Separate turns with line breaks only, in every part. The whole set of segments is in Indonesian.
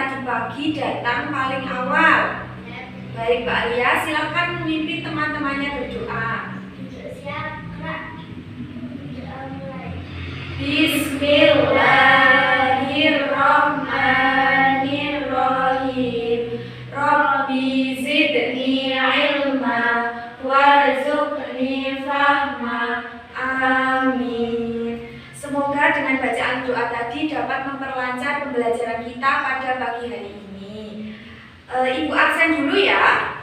tadi pagi datang paling awal? Baik Mbak Alia, silakan memimpin teman-temannya berdoa. Bismillahirrahmanirrahim. Rabbi zidni ilma warzuqni fahma. Amin. Semoga dengan bacaan doa tadi dapat memperlancar pembelajaran kita pada pagi hari ini. Ibu absen dulu ya.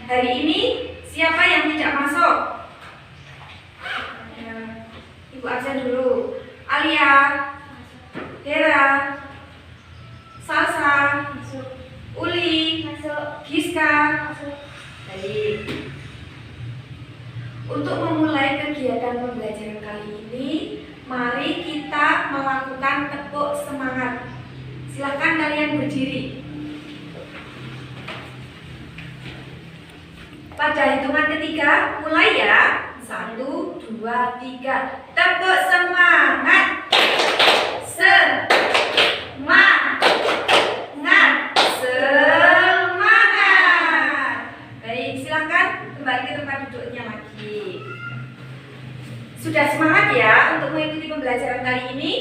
Hari ini siapa yang tidak masuk? Ibu absen dulu. Alia, Hera, Salsa, Uli, Giska. Baik. Untuk memulai kegiatan pembelajaran kali ini, mari kita melakukan tepuk semangat. Silakan kalian berdiri. Pada hitungan ketiga, mulai ya. 1, 2, 3. Tepuk semangat. Semangat. Semangat. Baik, silakan kembali ke tempat duduknya lagi. Sudah semangat ya untuk mengikuti pembelajaran kali ini?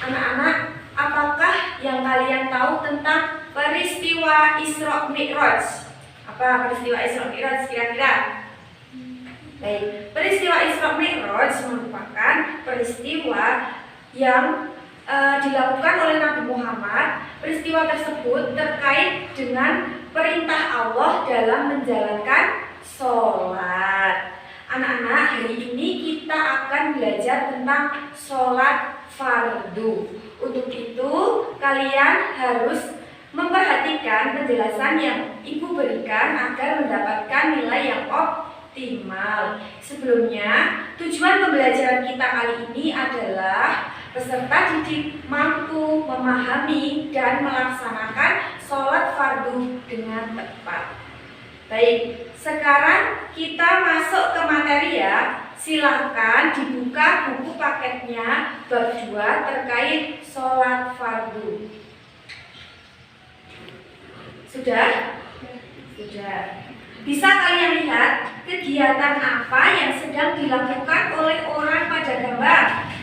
Anak-anak, apakah yang kalian tahu tentang peristiwa Isra Mi'raj? Apa peristiwa Isra Mi'raj kira-kira? Baik, peristiwa Isra Mi'raj merupakan peristiwa yang dilakukan oleh Nabi Muhammad. Peristiwa tersebut terkait dengan perintah Allah dalam menjalankan sholat. Anak-anak, hari ini kita akan belajar tentang sholat fardu. Untuk itu, kalian harus memperhatikan penjelasan yang Ibu berikan agar mendapatkan nilai yang optimal. Sebelumnya, tujuan pembelajaran kita kali ini adalah peserta didik mampu memahami dan melaksanakan sholat fardu dengan tepat. Baik, sekarang kita masuk ke materi ya. Silahkan dibuka buku paketnya bab 2 terkait sholat fardu. Sudah? Sudah. Bisa kalian lihat kegiatan apa yang sedang dilakukan oleh orang pada gambar?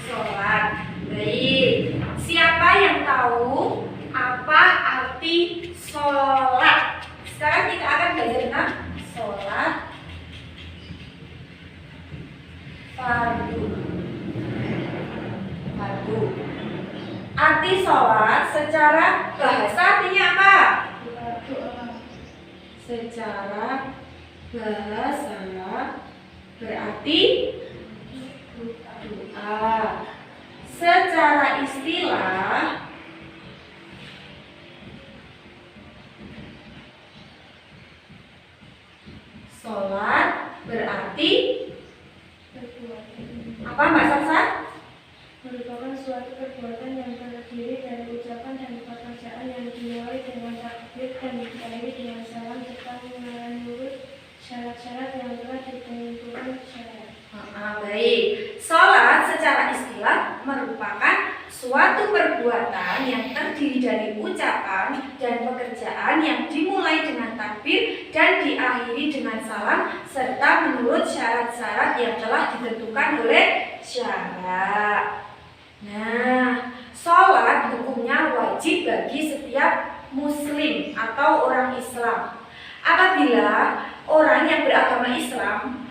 Sholat. Baik. Siapa yang tahu apa arti sholat? Sekarang kita akan belajar tentang sholat fardu. Arti sholat secara bahasa artinya apa? Secara bahasa berarti doa. Secara istilah sholat berarti apa Mbak Salsa?
Merupakan suatu perbuatan yang terdiri dari ucapan dan pekerjaan yang dimulai dengan takbir dan diakhiri dengan salam serta menurut syarat-syarat yang telah ditentukan syariat.
Baik, sholat secara istilah merupakan suatu perbuatan yang terdiri dari ucapan dan pekerjaan yang dimulai dengan takbir dan diakhiri dengan salam serta menurut syarat-syarat yang telah ditentukan oleh syariat. Nah, sholat hukumnya wajib bagi setiap muslim atau orang Islam. Apabila orang yang beragama Islam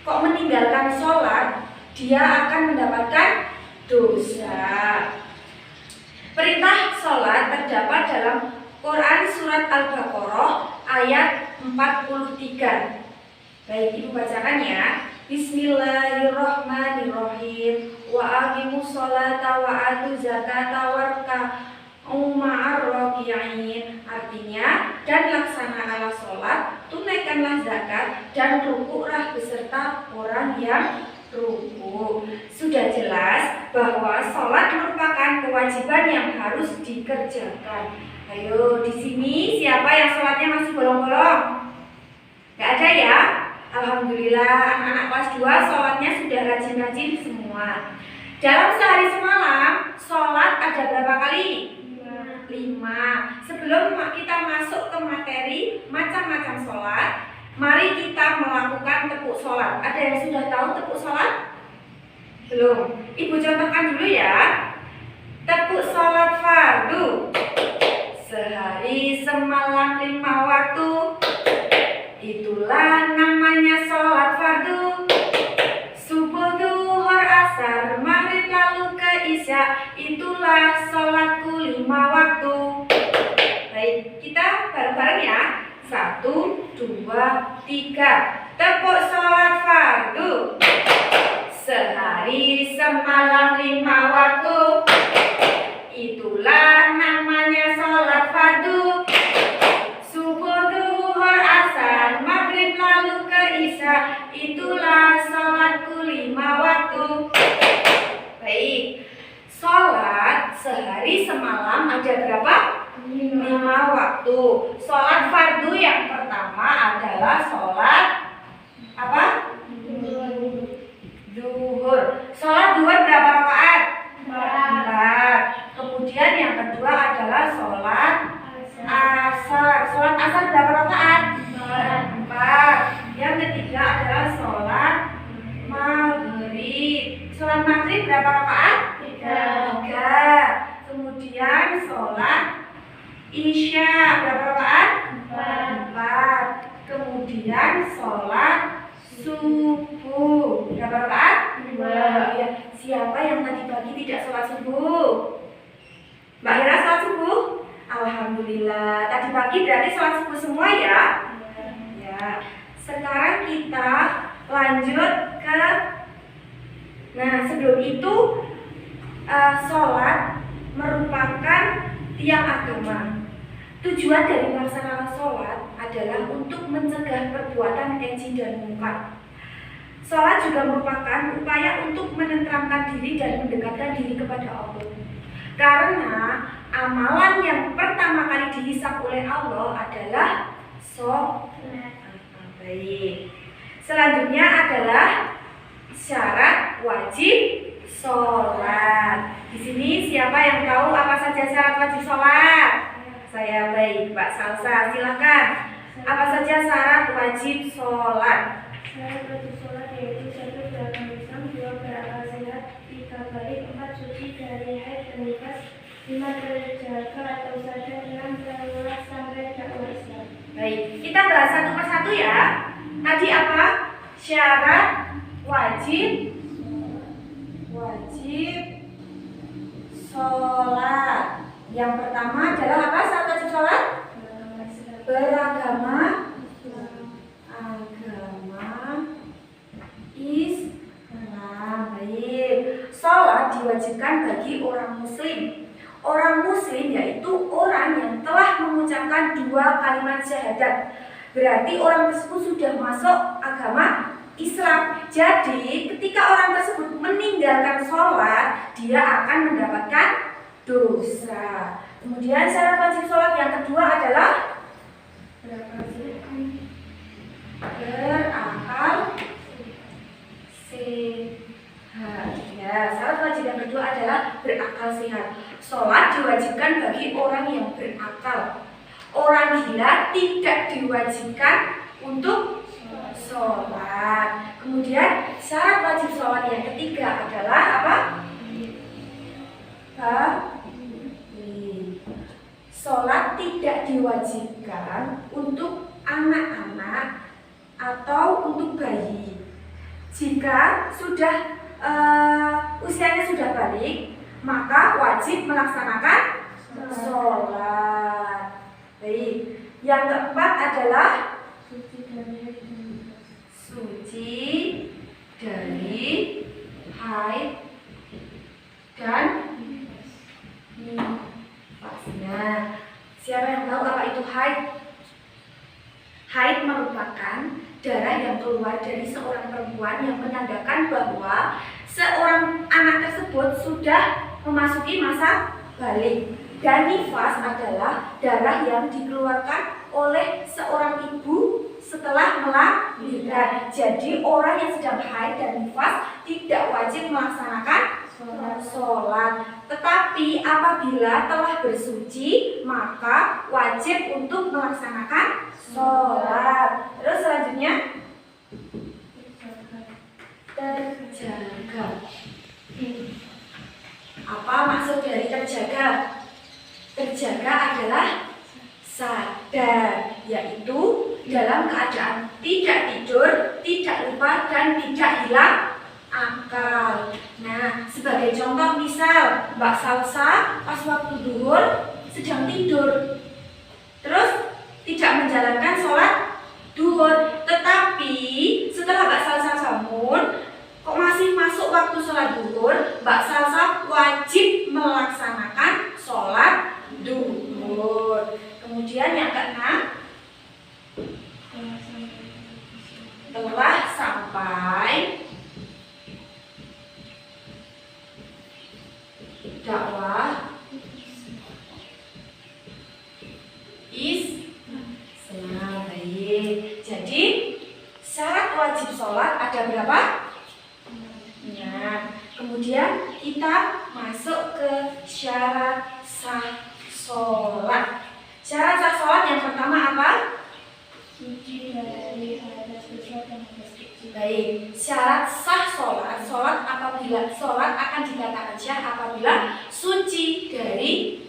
kok meninggalkan sholat, dia akan mendapatkan dosa. Perintah sholat terdapat dalam Quran surat Al-Baqarah ayat 43. Baik, Ibu bacakan ya. Bismillahirrahmanirrahim. Wa aqimus sholata wa atu zakata warka'u ma'ar raki'in. Artinya, dan laksanakanlah sholat, tunaikanlah zakat, dan rukuklah beserta orang yang ruku. Sudah jelas bahwa sholat merupakan kewajiban yang harus dikerjakan. Ayo, di sini siapa yang sholatnya masih bolong-bolong? Gak ada ya? Alhamdulillah, anak-anak kelas 2 sholatnya sudah rajin-rajin semua. Dalam sehari semalam, sholat ada berapa kali? 5. Sebelum kita masuk ke materi macam-macam sholat, mari kita melakukan tepuk sholat. Ada yang sudah tahu tepuk sholat? Belum? Ibu contohkan dulu ya. Tepuk sholat fardu. Sehari semalam 5 waktu. Itulah namanya sholat fardu. Subuh, duhur, asar, maghrib lalu ke isya. Itulah sholatku 5 waktu. Baik, kita bareng-bareng ya. 1, 2, 3. Tepuk sholat fardu. Sehari semalam 5 waktu. Itulah namanya sholat fardu. Subuh, duhur, asar, maghrib lalu ke isya. Itulah sholatku 5 waktu. Baik, sholat sehari semalam ada berapa? 5 waktu. Sholat fardu yang pertama adalah sholat apa? Duhur. Sholat duhur berapa rakaat? 4. Kemudian yang kedua adalah sholat asar. Sholat asar berapa rakaat? 4. Yang ketiga adalah sholat maghrib. Sholat maghrib berapa rakaat? 3. Kemudian sholat isya berapa rakaat? 4. Kemudian sholat subuh berapa rakaat? 2. Ya. Siapa yang tadi pagi tidak sholat subuh? Mbak Ira sholat subuh? Alhamdulillah. Tadi pagi berarti sholat subuh semua ya? Ya. Sekarang kita lanjut ke. Nah, sebelum itu sholat merupakan tiang agama. Tujuan dari melaksanakan sholat adalah untuk mencegah perbuatan keji dan mungkar. Sholat juga merupakan upaya untuk menenteramkan diri dan mendekatkan diri kepada Allah. Karena amalan yang pertama kali dihisab oleh Allah adalah sholat. Baik. Selanjutnya adalah syarat wajib sholat. Di sini siapa yang tahu apa saja syarat wajib sholat? Saya. Baik, Mbak Salsa, silakan. Apa saja syarat wajib sholat?
Syarat wajib sholat yaitu 1 beragama Islam, 2 berakal sehat, 3 balik, 4 suci dari haid dan nifas, 5 terjaga atau sadar, 6 terulas sampai dakwah Islam.
Baik, kita bahas satu persatu ya. Tadi apa? Syarat wajib sholat. Yang pertama adalah apa? Syarat wajib sholat? Beragama Islam. Baik. Sholat diwajibkan bagi orang muslim. Orang muslim yaitu orang yang telah mengucapkan 2 kalimat syahadat. Berarti orang tersebut sudah masuk agama Islam. Jadi ketika orang tersebut meninggalkan sholat, dia akan mendapatkan dosa. Kemudian syarat wajib sholat yang kedua adalah berakal sehat. Ya, syarat wajib yang kedua adalah berakal sehat. Sholat diwajibkan bagi orang yang berakal. Orang gila tidak diwajibkan untuk sholat. Kemudian syarat wajib sholat yang ketiga adalah apa? Sholat tidak diwajibkan untuk anak-anak atau untuk bayi. Jika sudah usianya sudah balik, maka wajib melaksanakan sholat. Baik. Yang keempat adalah suci dari haid dan nifasnya. Siapa yang tahu apa itu haid? Haid merupakan darah yang keluar dari seorang perempuan yang menandakan bahwa seorang anak tersebut sudah memasuki masa balik. Dan nifas adalah darah yang dikeluarkan oleh seorang ibu setelah melahirkan. Jadi orang yang sedang haid dan nifas tidak wajib melaksanakan sholat. Tetapi apabila telah bersuci, maka wajib untuk melaksanakan sholat. Terus selanjutnya terjaga. Apa maksud dari terjaga? Terjaga adalah sadar, yaitu dalam keadaan tidak tidur, tidak lupa, dan tidak hilang akal. Nah, sebagai contoh misal Mbak Salsa pas waktu duhur sedang tidur, terus tidak menjalankan sholat duhur, tetapi setelah Mbak Salsa bangun kok masih masuk waktu sholat duhur, Mbak Salsa wajib melaksanakan sholat duhur. Kemudian yang keenam, telah sampai dakwah Islam. Baik. Jadi syarat wajib sholat ada berapa? Nah, kemudian kita masuk ke syarat sah sholat. Syarat sah sholat yang pertama apa?
Suci dari hadas besar dan hadas kecil.
Baik, syarat sah sholat, sholat akan dikatakan syah apabila suci dari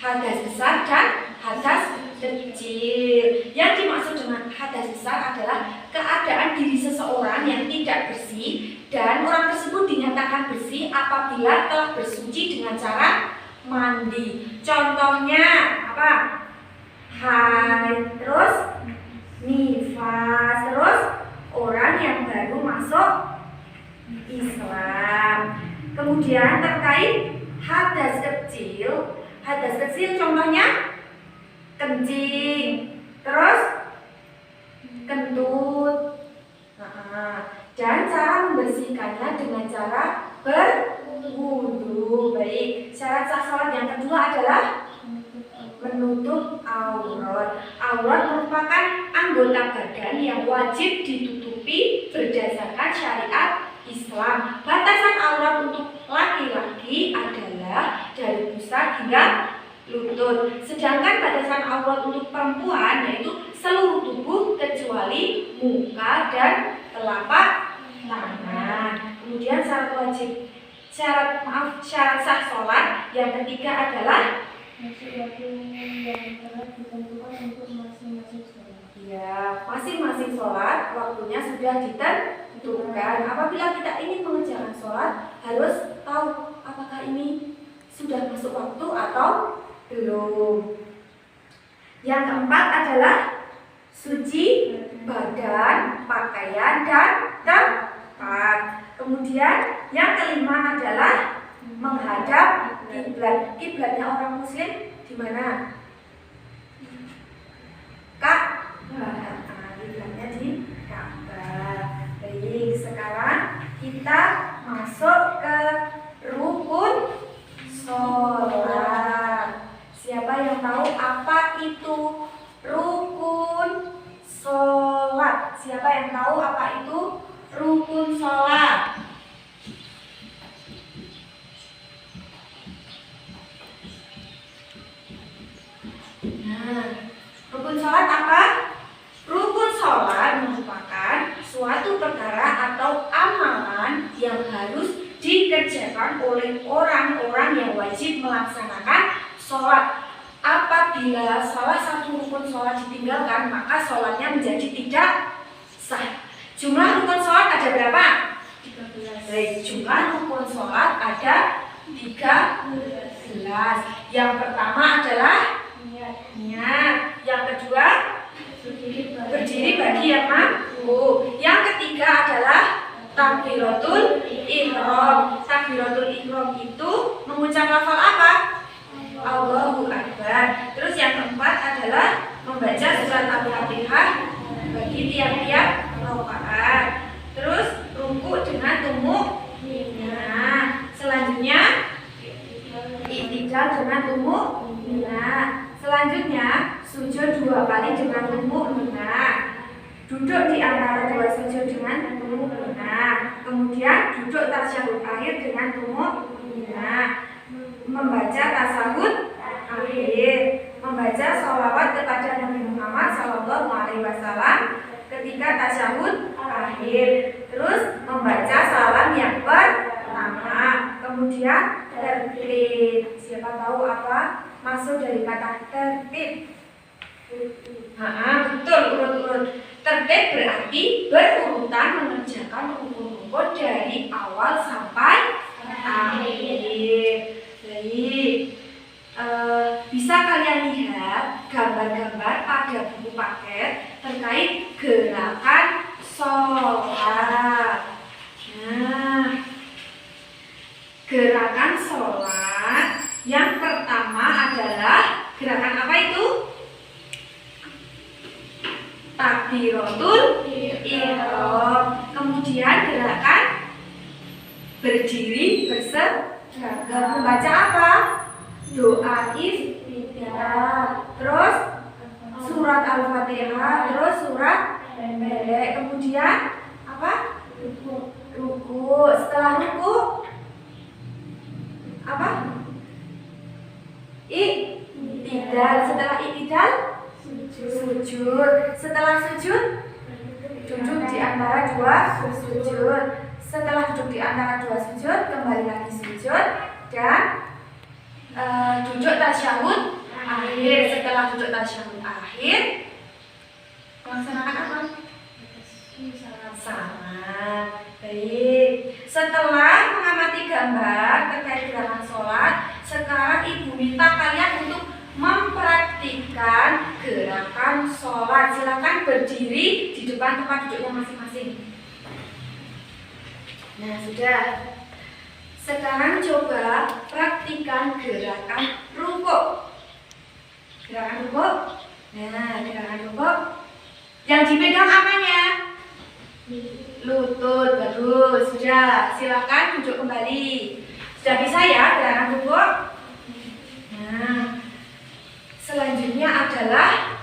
hadas besar dan hadas kecil. Yang dimaksud dengan hadas besar adalah keadaan diri seseorang yang tidak bersih dan orang tersebut dinyatakan bersih apabila telah bersuci dengan cara mandi. Contohnya apa? Haid, terus nifas, terus orang yang baru masuk Islam. Kemudian terkait hadas kecil contohnya kencing, terus kentut. Dan cara membersihkannya dengan cara berwudu. Baik, syarat sah sholat yang kedua adalah menutup aurat. Aurat merupakan anggota badan yang wajib ditutupi berdasarkan syariat Islam. Batasan aurat untuk laki-laki adalah dari pusar hingga lutut. Sedangkan batasan aurat untuk perempuan yaitu seluruh tubuh kecuali muka dan telapak tangan. Kemudian syarat sah sholat yang ketiga adalah
Masuk waktu yang telah ditentukan untuk masing-masing sholat.
ya, masing-masing sholat waktunya sudah ditentukan. Apabila kita ingin mengerjakan sholat, harus tahu apakah ini sudah masuk waktu atau belum. Yang keempat adalah suci badan, pakaian, dan tempat. Kemudian yang kelima adalah menghadap kiblat. Kiblatnya orang muslim di mana? Ka'bah. Kiblatnya di Ka'bah. Baik, sekarang kita masuk ke rukun sholat. Siapa yang tahu apa itu rukun sholat? Siapa yang tahu apa itu rukun sholat? Rukun sholat apa? Rukun sholat merupakan suatu perkara atau amalan yang harus dikerjakan oleh orang-orang yang wajib melaksanakan sholat. Apabila salah satu rukun sholat ditinggalkan, maka sholatnya menjadi tidak sah. Jumlah rukun sholat ada berapa? 13. Baik, jumlah rukun sholat ada 13. Yang pertama adalah niat. Yang kedua berdiri bagi yang mampu. Yang ketiga adalah takbiratul ihram. Takbiratul ihram itu mengucap lafal apa? Allahu Akbar. Terus yang keempat adalah membaca surat Al-Fatihah bagi tiap-tiap rakaat. Terus rukuk dengan tumuk. Nah, selanjutnya i'tidal dengan tumuk. Nah, selanjutnya sujud 2 kali dengan tumuk. duduk di antara dua sujud dengan tumuk. Kemudian duduk tasyahud akhir dengan tumuk. Membaca tasawuf akhir, membaca sholawat kepada Nabi Muhammad SAW ketika tasyahud akhir, terus membaca salam yang pertama, kemudian tertib. Siapa tahu apa maksud dari kata tertib? Betul, urut-urut. Tertib berarti berurutan mengerjakan rukun-rukun dari awal sampai akhir. Baik, bisa kalian lihat gambar-gambar pada buku paket terkait gerakan sholat. Nah, gerakan sholat yang pertama adalah gerakan apa itu? Takbiratul ihram. Kemudian gerakan berdiri berseragam. Membaca apa? Doa iftitah. Terus surat Al-Fatihah. Terus surat pendek. Kemudian apa? Ruku. Setelah ruku apa? Iktidal. Setelah iktidal sujud. Setelah sujud duduk di antara dua sujud. Setelah duduk di antara dua sujud kembali lagi sujud dan duduk tasyahud akhir. Setelah duduk tasyahud akhir melaksanakan apa? Salam. Baik. Setelah mengamati gambar terkait gerakan sholat, sekarang ibu minta kalian untuk mempraktikkan gerakan sholat. Silakan berdiri di depan tempat duduknya masing-masing. Nah, sudah. Sekarang coba praktikan gerakan rukuk. Gerakan rukuk. Nah, gerakan rukuk. Yang dipegang apanya? Lutut. Bagus. Sudah. Silakan duduk kembali. Sudah bisa ya gerakan rukuk? Nah, selanjutnya adalah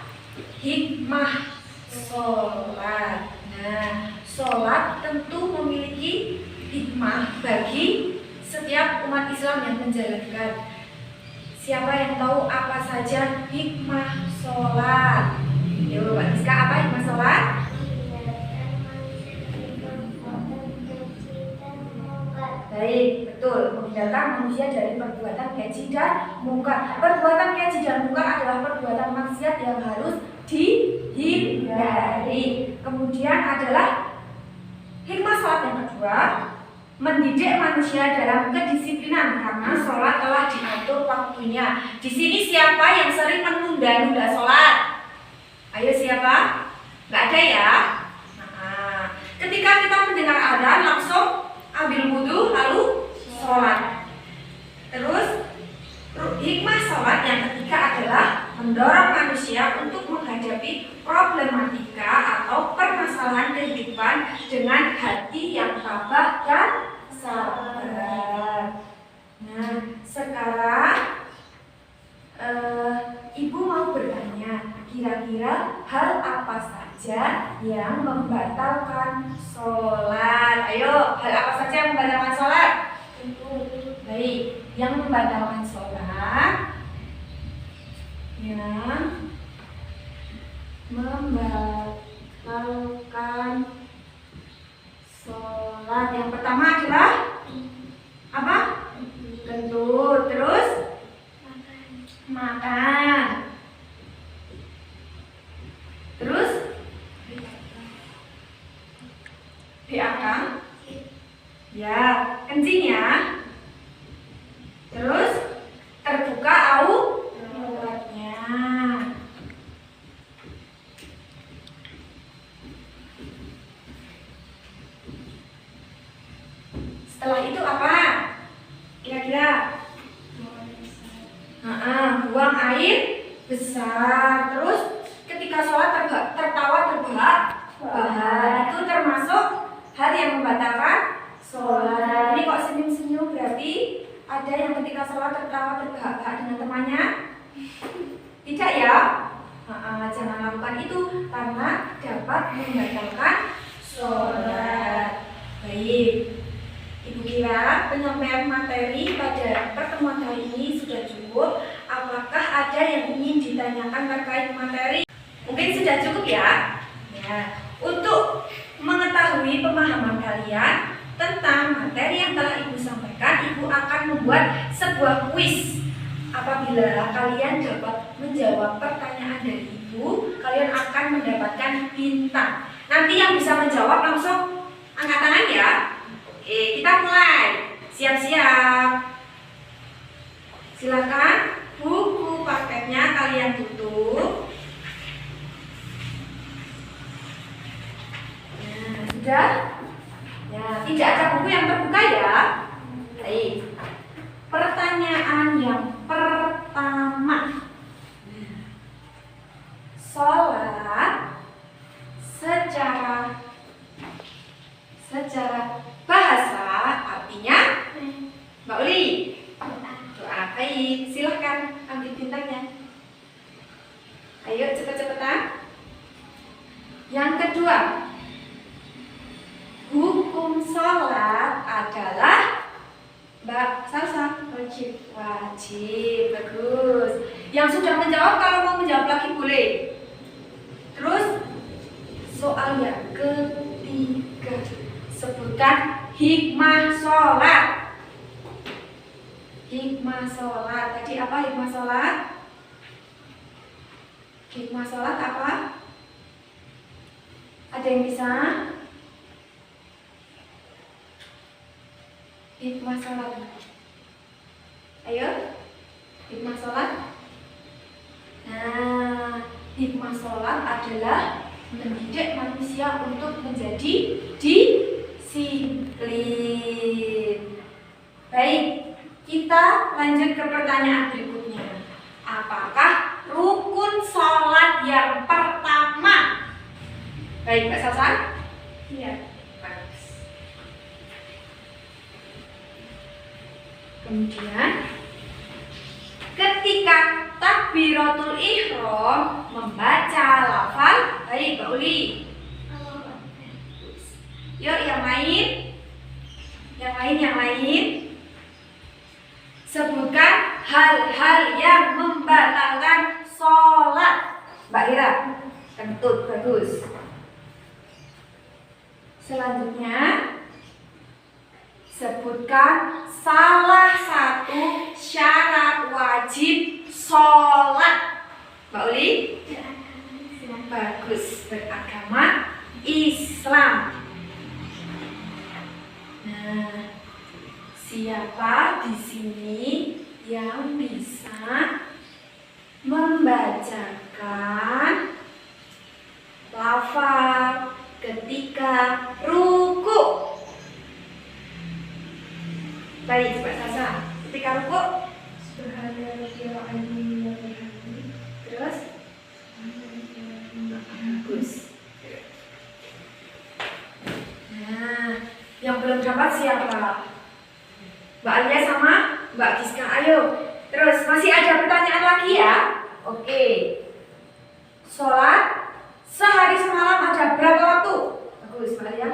hikmah sholat. Nah, sholat tentu memiliki hikmah bagi setiap umat Islam yang menjalankan. Siapa yang tahu apa saja hikmah sholat? Yuk, Mbak Rizka, apa hikmah sholat? Baik, betul. Menghindarkan manusia dari perbuatan keji dan mungkar. Perbuatan keji dan mungkar adalah perbuatan maksiat yang harus dihindari. Kemudian adalah hikmah sholat yang kedua, mendidik manusia dalam kedisiplinan karena sholat telah diatur waktunya. Di sini siapa yang sering menunda-nunda sholat? Ayo siapa? Nggak ada ya? Nah, ketika kita mendengar adzan langsung ambil wudhu lalu sholat. Terus hikmah sholat yang ketiga adalah mendorong manusia untuk menghadapi problematika atau permasalahan kehidupan dengan hati yang tabah dan sabar. Nah, sekarang ibu mau bertanya, kira-kira hal apa saja yang membatalkan sholat? Ayo, hal apa saja yang membatalkan sholat? Baik, yang membatalkan sholat, yang membatalkan sholat yang pertama adalah apa? Kentut. Terus makan. Terus BAK. Ya, kencing ya. Terus terbuka auratnya. Setelah itu apa? Kira-kira? Buang air besar. Terus ketika sholat tertawa terbahak-bahak, itu termasuk hal yang membatalkan sholat. Ini kok senyum-senyum berarti ada yang ketika sholat tertawa terbahak-bahak dengan temannya? Tidak ya? Jangan melakukan itu karena dapat membatalkan sholat. Baik, Ibu kira penyampaian materi pada pertemuan kali ini sudah cukup. Apakah ada yang ingin ditanyakan terkait materi? Mungkin sudah cukup ya. Ya, untuk mengetahui pemahaman kalian tentang materi yang telah Ibu sampaikan, Ibu akan membuat sebuah kuis. Apabila kalian dapat menjawab pertanyaan dari Ibu, kalian akan mendapatkan bintang. Nanti yang bisa menjawab langsung angkat tangan ya. Oke, kita mulai. Siap-siap. Silakan buku prakteknya kalian tutup. Nah, sudah? Ya, tidak ada buku yang terbuka ya. Baik. Pertanyaan yang pertama. Sholat secara bahasa artinya Mbak Uli. Doa. Baik, silahkan ambil bintangnya. Ayo cepet-cepetan. Yang kedua, hukum sholat adalah Mbak Salsa.
Wajib.
Wajib, bagus. Yang sudah menjawab kalau mau menjawab lagi boleh. Terus soal yang ketiga, sebutkan hikmah sholat. Hikmah sholat. Tadi apa hikmah sholat? Hikmah sholat apa? Ada yang bisa? Hikmah sholat. Ayo, hikmah sholat. Nah, hikmah sholat adalah mendidik manusia untuk menjadi disiplin. Baik, kita lanjut ke pertanyaan berikutnya. Apakah rukun sholat yang pertama? Baik, Mbak Salsa?
Iya.
Bagus. Kemudian, ketika takbiratul ihram membaca lafal, baik Mbak Uli. Yuk yang lain. Yang lain. Sebutkan hal-hal yang membatalkan sholat. Mbak Ira, kentut, bagus. Selanjutnya, sebutkan salah satu syarat wajib sholat. Mbak Uli? Bagus, beragama Islam. Nah, siapa di sini yang bisa membacakan lafal ketika ruku? Baik, Mbak Sasa. Ketika ruku, terus bagus. Nah, yang belum dapat siapa? Mbak Alia sama Mbak Giska, ayo. Terus masih ada pertanyaan lagi ya? Oke. Sholat sehari semalam ada berapa waktu? Bagus, Mbak Alia.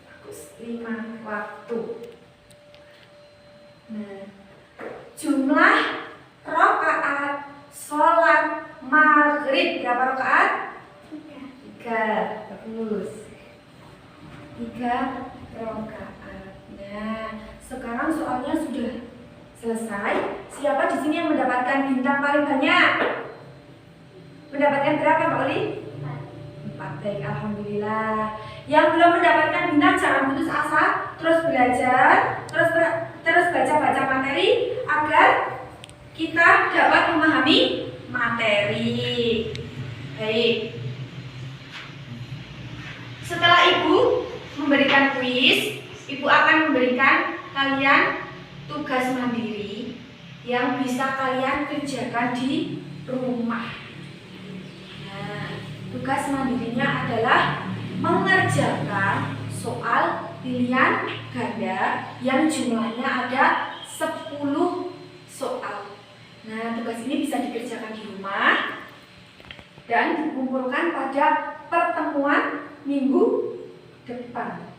Bagus, 5 waktu. Nah, jumlah rakaat sholat maghrib berapa rakaat? 3. Bagus. 3 rakaat. Nah, sekarang soalnya sudah selesai. Siapa di sini yang mendapatkan bintang paling banyak? Mendapatkan berapa, Mbak Oli? 4. Baik, alhamdulillah. Yang belum mendapatkan bintang jangan putus asa, terus belajar, terus baca-baca materi agar kita dapat memahami materi. Baik. Setelah Ibu memberikan kuis, Ibu akan memberikan kalian tugas mandiri yang bisa kalian kerjakan di rumah. Nah, tugas mandirinya adalah mengerjakan soal pilihan ganda yang jumlahnya ada 10 soal. Nah, tugas ini bisa dikerjakan di rumah dan dikumpulkan pada pertemuan minggu depan.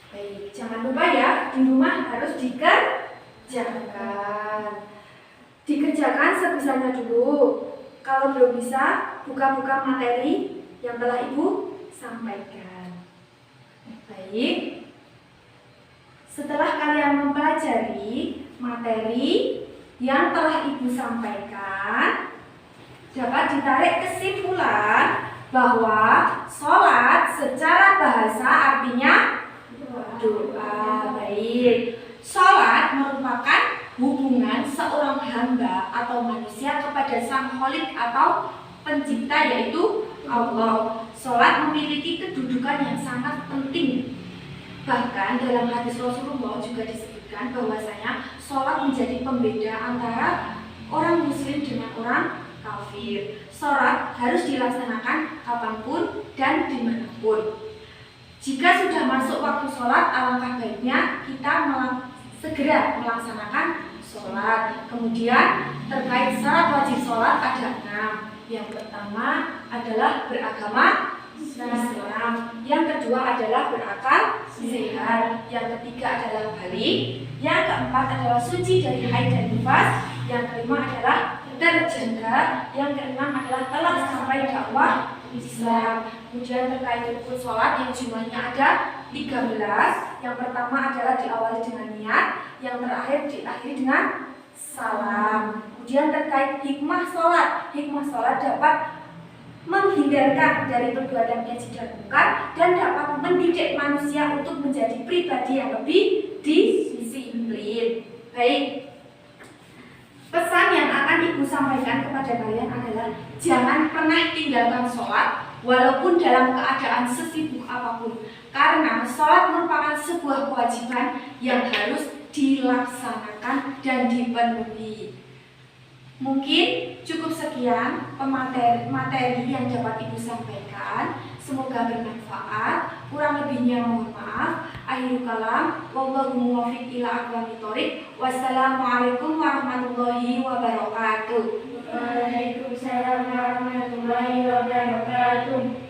Baik, jangan lupa ya, di rumah harus dikerjakan. Dikerjakan sebisanya dulu. Kalau belum bisa, buka-buka materi yang telah Ibu sampaikan. Baik. Setelah kalian mempelajari materi yang telah Ibu sampaikan, dapat ditarik kesimpulan bahwa sholat secara bahasa artinya doa. Baik. Sholat merupakan hubungan seorang hamba atau manusia kepada Sang Khalik atau pencipta, yaitu Allah. Sholat memiliki kedudukan yang sangat penting. Bahkan dalam hadis Rasulullah juga disebutkan bahwasanya sholat menjadi pembeda antara orang muslim dengan orang kafir. Sholat harus dilaksanakan kapanpun dan dimanapun. Jika sudah masuk waktu sholat, alangkah baiknya kita segera melaksanakan sholat. Kemudian terkait syarat wajib sholat ada 6. Yang pertama adalah beragama Islam. Yang kedua adalah berakal sehat. Yang ketiga adalah balik. Yang keempat adalah suci dari haid dan nifas. Yang kelima adalah terjaga. Yang keenam adalah telah sampai dakwah Islam. Kemudian terkait rukun sholat yang jumlahnya ada 13. Yang pertama adalah diawali dengan niat, yang terakhir diakhiri dengan salam. Kemudian terkait hikmah sholat dapat menghindarkan dari perbuatan keji dan munkar dan dapat mendidik manusia untuk menjadi pribadi yang lebih disiplin. Baik. Pesan yang akan Ibu sampaikan kepada kalian adalah jangan pernah tinggalkan sholat walaupun dalam keadaan sesibuk apapun, karena sholat merupakan sebuah kewajiban yang harus dilaksanakan dan dipenuhi. Mungkin cukup sekian materi yang dapat Ibu sampaikan. Semoga bermanfaat. Kurang lebihnya mohon maaf. Akhirul kalam, wallahu muwaffiq ila aqwamit thoriq. Wassalamualaikum warahmatullahi wabarakatuh.
Waalaikumsalam warahmatullahi wabarakatuh.